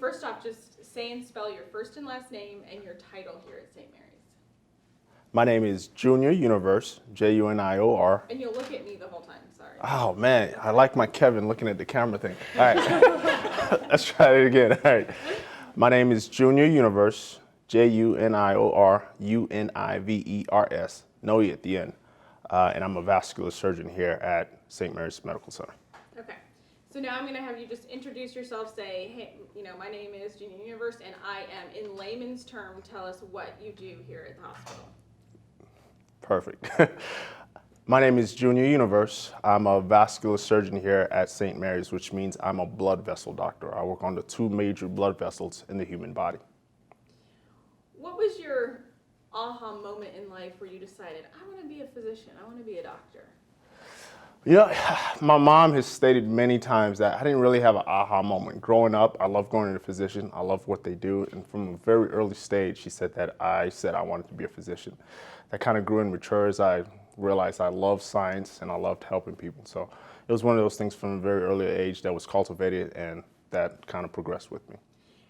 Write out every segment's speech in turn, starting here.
first off, just say and spell your first and last name and your title here at St. Mary's. My name is Junior Univers, Junior. And you'll look at me the whole time, sorry. Oh man, I like my Kevin looking at the camera thing. All right, let's try it again. All right. My name is Junior Univers, Junior, no E at the end. And I'm a vascular surgeon here at St. Mary's Medical Center. Okay. So now I'm going to have you just introduce yourself, say, hey, my name is Junior Univers, and I am, in layman's term, tell us what you do here at the hospital. Perfect. My name is Junior Univers. I'm a vascular surgeon here at St. Mary's, which means I'm a blood vessel doctor. I work on the two major blood vessels in the human body. What was your aha moment in life where you decided, I want to be a physician, I want to be a doctor? My mom has stated many times that I didn't really have an aha moment. Growing up, I loved going to the physician. I loved what they do. And from a very early stage, she said that I wanted to be a physician. That kind of grew and matured as I realized I loved science and I loved helping people. So it was one of those things from a very early age that was cultivated and that kind of progressed with me.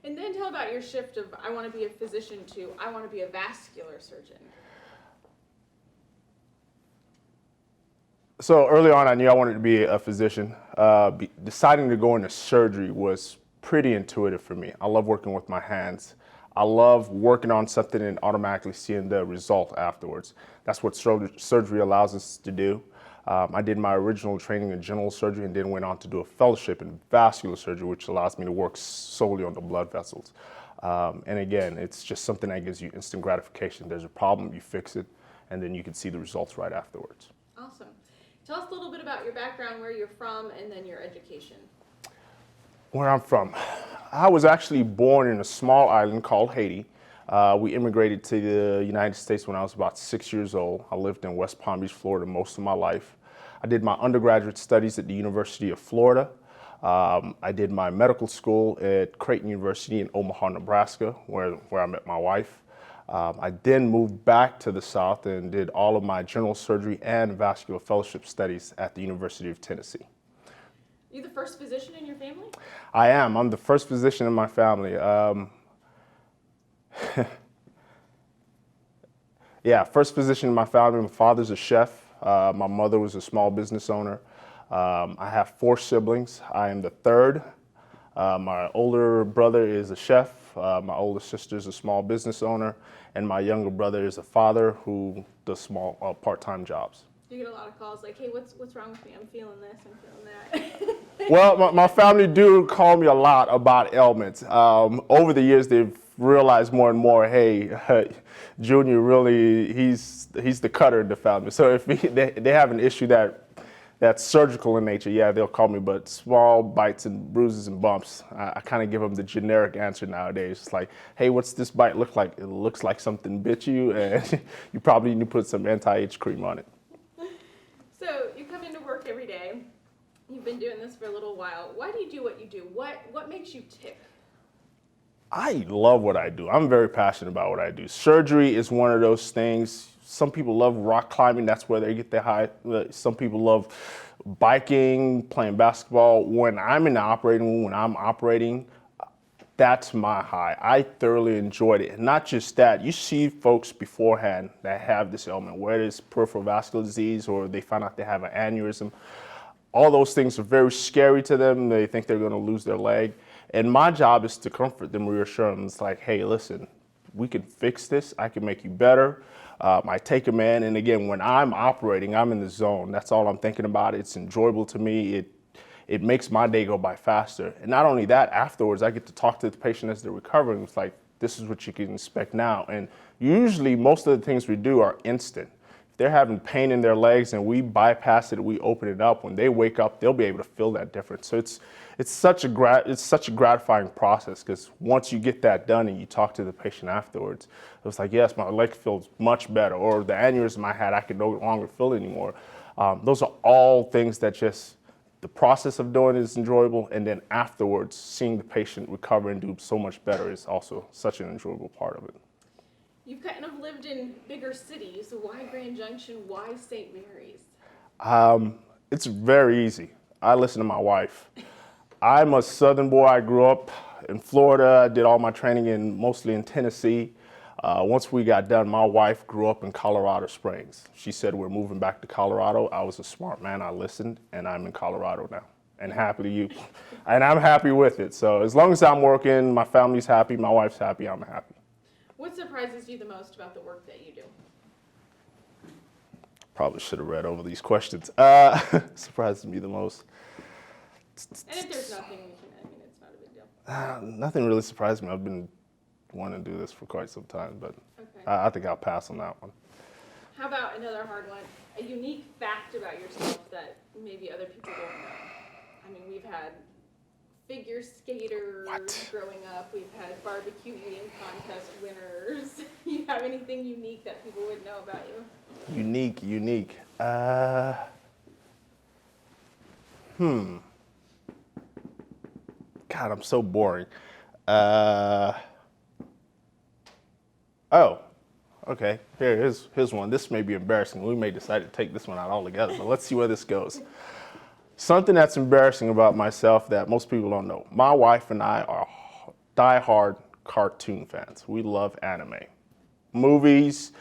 And then tell about your shift of I want to be a physician to I want to be a vascular surgeon. So early on, I knew I wanted to be a physician. Deciding to go into surgery was pretty intuitive for me. I love working with my hands. I love working on something and automatically seeing the result afterwards. That's what surgery allows us to do. I did my original training in general surgery and then went on to do a fellowship in vascular surgery, which allows me to work solely on the blood vessels. And again, it's just something that gives you instant gratification. There's a problem, you fix it, and then you can see the results right afterwards. Awesome. Tell us a little bit about your background, where you're from, and then your education. Where I'm from. I was actually born in a small island called Haiti. We immigrated to the United States when I was about 6 years old. I lived in West Palm Beach, Florida most of my life. I did my undergraduate studies at the University of Florida. I did my medical school at Creighton University in Omaha, Nebraska, where I met my wife. I then moved back to the South and did all of my general surgery and vascular fellowship studies at the University of Tennessee. You the first physician in your family? I am. I'm the first physician in my family. First physician in my family. My father's a chef. My mother was a small business owner. I have 4 siblings. I am the third. My older brother is a chef. My older sister is a small business owner. And my younger brother is a father who does small part-time jobs. You get a lot of calls like, hey, what's wrong with me? I'm feeling this, I'm feeling that. Well, my family do call me a lot about ailments. Over the years, they've realized more and more, hey, Junior really, he's the cutter in the family. So if they have an issue that's surgical in nature, yeah, they'll call me, but small bites and bruises and bumps, I kind of give them the generic answer nowadays. It's like, hey, what's this bite look like? It looks like something bit you, and you probably need to put some anti-itch cream on it. So you come into work every day. You've been doing this for a little while. Why do you do what you do? What makes you tick? I love what I do. I'm very passionate about what I do. Surgery is one of those things. Some people love rock climbing. That's where they get their high. Some people love biking, playing basketball. When I'm in the operating room, when I'm operating, that's my high. I thoroughly enjoyed it. And not just that, you see folks beforehand that have this ailment, whether it's peripheral vascular disease or they find out they have an aneurysm. All those things are very scary to them. They think they're going to lose their leg. And my job is to comfort them, reassure them. It's like, hey, listen, we can fix this. I can make you better. I take them in. And again, when I'm operating, I'm in the zone. That's all I'm thinking about. It's enjoyable to me. It makes my day go by faster. And not only that, afterwards, I get to talk to the patient as they're recovering. It's like, this is what you can expect now. And usually, most of the things we do are instant. They're having pain in their legs and we bypass it, we open it up. When they wake up, they'll be able to feel that difference. So it's such a gratifying process, because once you get that done and you talk to the patient afterwards, it's like, yes, my leg feels much better, or the aneurysm I had, I can no longer feel it anymore. Those are all things that just, the process of doing it is enjoyable, and then afterwards, seeing the patient recover and do so much better is also such an enjoyable part of it. You've kind of lived in bigger cities. Why Grand Junction? Why St. Mary's? It's very easy. I listen to my wife. I'm a Southern boy. I grew up in Florida. I did all my training mostly in Tennessee. Once we got done, my wife grew up in Colorado Springs. She said we're moving back to Colorado. I was a smart man. I listened, and I'm in Colorado now, and I'm happy with it. So as long as I'm working, my family's happy, my wife's happy, I'm happy. What surprises you the most about the work that you do? Probably should have read over these questions. Surprises me the most. And if there's nothing, it's not a big deal. Nothing really surprised me. I've been wanting to do this for quite some time, but Okay. I think I'll pass on that one. How about another hard one? A unique fact about yourself that maybe other people don't know. I mean, we've had figure skaters growing up. We've had barbecue eating contest winners. You have anything unique that people would know about you? Unique. God, I'm so boring. Okay. Here's one. This may be embarrassing. We may decide to take this one out altogether, but let's see where this goes. Something that's embarrassing about myself that most people don't know. My wife and I are diehard cartoon fans. We love anime. Movies,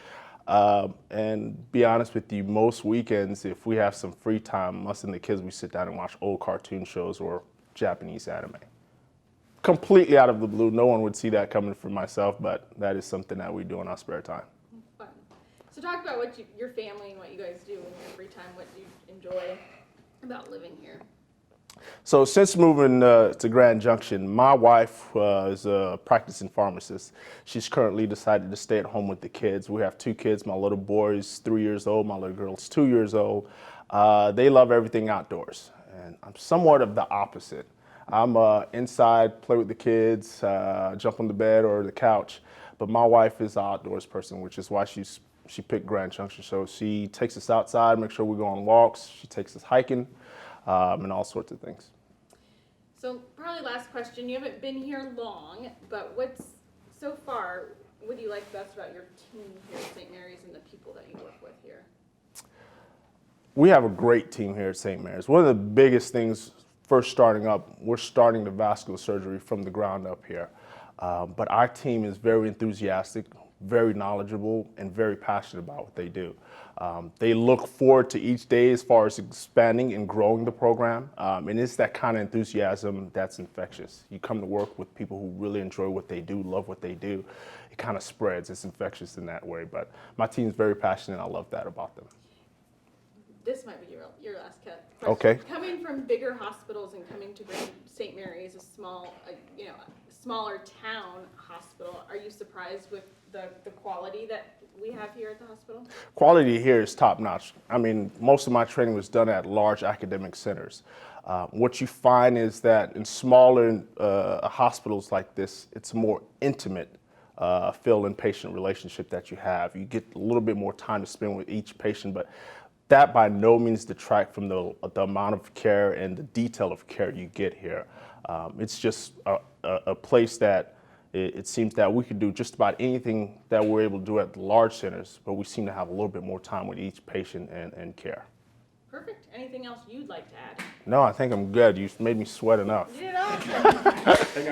and be honest with you, most weekends, if we have some free time, us and the kids, we sit down and watch old cartoon shows or Japanese anime. Completely out of the blue. No one would see that coming from myself, but that is something that we do in our spare time. Fun. So talk about what your family and what you guys do in your free time, what you enjoy about living here. So since moving to Grand Junction, my wife is a practicing pharmacist. She's currently decided to stay at home with the kids. We have two kids. My little boy is 3 years old. My little girl's 2 years old. They love everything outdoors, and I'm somewhat of the opposite. I'm inside, play with the kids, jump on the bed or the couch, but my wife is an outdoors person, which is why she picked Grand Junction. So she takes us outside, make sure we go on walks. She takes us hiking. And all sorts of things. So probably last question, you haven't been here long, but what do you like best about your team here at St. Mary's and the people that you work with here? We have a great team here at St. Mary's. One of the biggest things first starting up, we're starting the vascular surgery from the ground up here. But our team is very enthusiastic, very knowledgeable, and very passionate about what they do. They look forward to each day as far as expanding and growing the program. And it's that kind of enthusiasm that's infectious. You come to work with people who really enjoy what they do, love what they do. It kind of spreads. It's infectious in that way. But my team's very passionate. I love that about them. This might be your last question. Okay. Coming from bigger hospitals and coming to St. Mary's, a smaller town hospital, are you surprised with the quality that we have here at the hospital? Quality here is top notch. I mean, most of my training was done at large academic centers. What you find is that in smaller hospitals like this, it's a more intimate fill and patient relationship that you have. You get a little bit more time to spend with each patient, but that by no means detract from the amount of care and the detail of care you get here. It's just a place that it seems that we could do just about anything that we're able to do at the large centers, but we seem to have a little bit more time with each patient and care. Perfect. Anything else you'd like to add? No, I think I'm good. You've made me sweat enough. You did awesome.